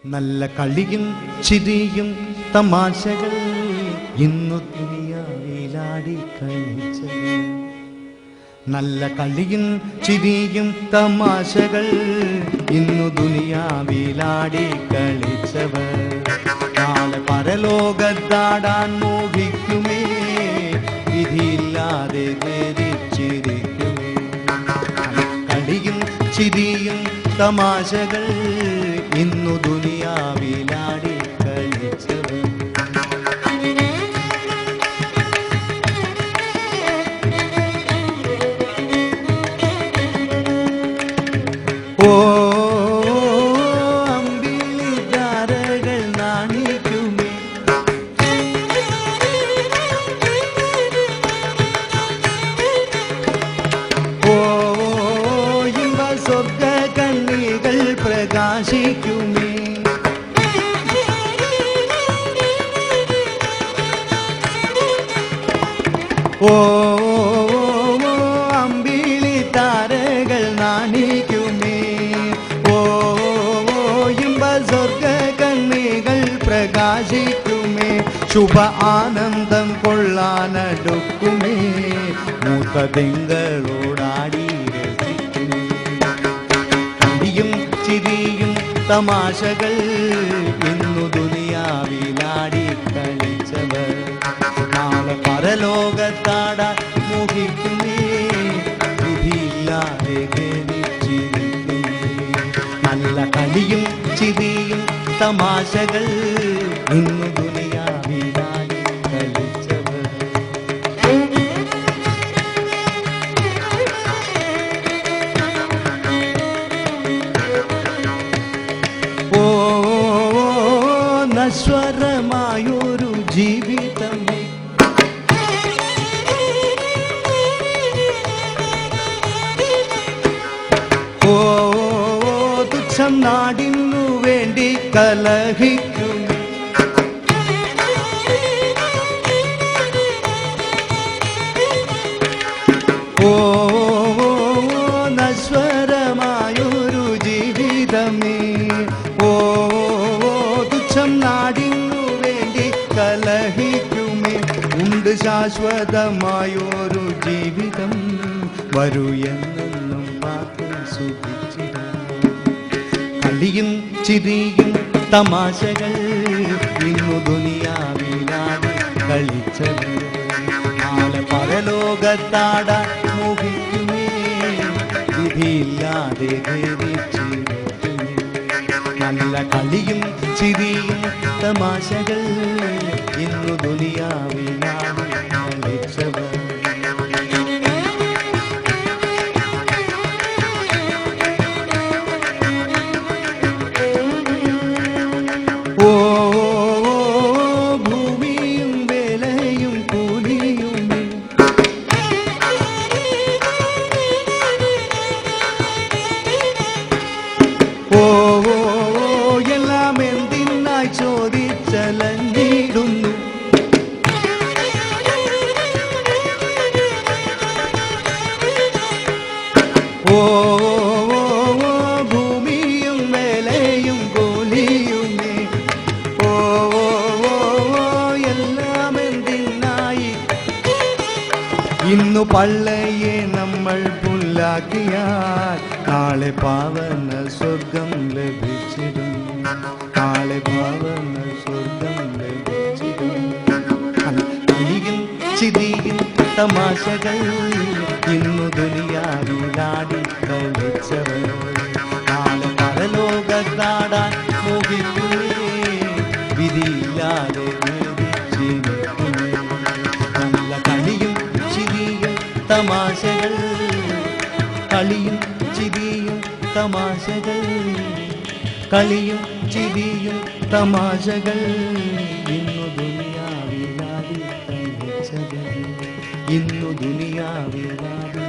നല്ല കളിയും ചിരിയും തമാശകൾ ഇന്നു ദുനിയാവിലാടി കളിച്ചവർ. നല്ല കളിയും ചിരിയും തമാശകൾ ഇന്നു ദുനിയാവിലാടി കളിച്ചവർ നാളെ പരലോകത്താടാൻ മോഹിക്കുമേ, വിധിയില്ലാതെ ഖേദിച്ചിരിക്കുമേ. കളിയും ചിരിയും തമാശകൾ ഇന്നു ദുനിയാവിലാടി കളിച്ചവർ. ഓ അമ്പിളി ധാരകൾ നാണിക്കുമേ, ഓ ഇമ്പ സ്വർഗ കണ്ണികൾ പ്രകാശിക്കുമേ. ഓ അമ്പിളി താരകൾ നാണിക്കുമേ, ഓ ഇമ്പ സ്വർഗ കണ്ണികൾ പ്രകാശിക്കുമേ. ശുഭ ആനന്ദം കൊള്ളാനടുക്കുമേ, മൂത്തതിങ്കളോടാടി രസിക്കുമേ. കളിയും ചിരിയും തമാശകൾ ഇന്നു ദുനിയാവിലാടി കളിച്ചവർ നാളെ പരലോകത്താടാൻ മോഹിക്കുന്നേ, വിധിയില്ലാതെ ഖേദിച്ചിരിക്കുന്നേ. നല്ല കളിയും ചിരിയും തമാശകൾ ഇന്നു ദുനിയാവിലാടി കളിച്ചവർ. ഓ നശ്വരമായൊരു ജീവിതമേ, ഓ തുച്ഛം നാടിനു വേണ്ടി കലഹിക്കും, ഓ നശ്വരമായൊരു ജീവിതമേ, ഓ തുച്ഛം നാടിനു വേണ്ടി കലഹിക്കുമേ. ഉണ്ട് ശാശ്വതമായൊരു ജീവിതം, വരൂ എന്നെന്നും പാത്തു സുഖിച്ചിടാം. കളിയും ചിരിയും തമാശകൾ ഇന്നു ദുനിയാവിലാടി കളിച്ചവർ നാളെ പരലോകത്താടാൻ മോഹിക്കുമേ, വിധിയില്ലാതെ ഖേദിച്ചിരിക്കുമേ. നല്ല കളിയും ചിരിയും തമാശകൾ ഇന്നു ദുനിയാവിലാടി കളിച്ചവർ. ഓ ഭൂമിയും വേലയും കൂലിയും, ഓ എല്ലാം എന്തിനായി ചോദിച്ചലഞ്ഞിടുന്നു, ഓ ഭൂമിയും വേലയും കൂലിയുമേ, ഓ എല്ലാം എന്തിനായി. ഇന്നു പള്ളയെ നമ്മൾ പുല്ലാക്കിയാൽ നാളെ പാവന സ്വർഗം ലഭിച്ചിടും, നാളെ പാവന സ്വർഗം ലഭിച്ചിടും. കളിയും ചിരിയും തമാശകൾ ഇന്നു ദുനിയാവിലാടി കളിച്ചവർ നാളെ പരലോകത്താടാൻ മോഹിക്കുമേ, വിധിയില്ലാതെ ഖേദിച്ചിരിക്കുമേ. നല്ല കളിയും ചിരിയും തമാശകൾ, കളിയും ചിരിയും തമാശകൾ, കളിയും ചിരിയും തമാശകൾ ഇന്നു ദുനിയാവിലാടി കളിച്ചവർ, ഇന്നു ദുനിയാവിലാടി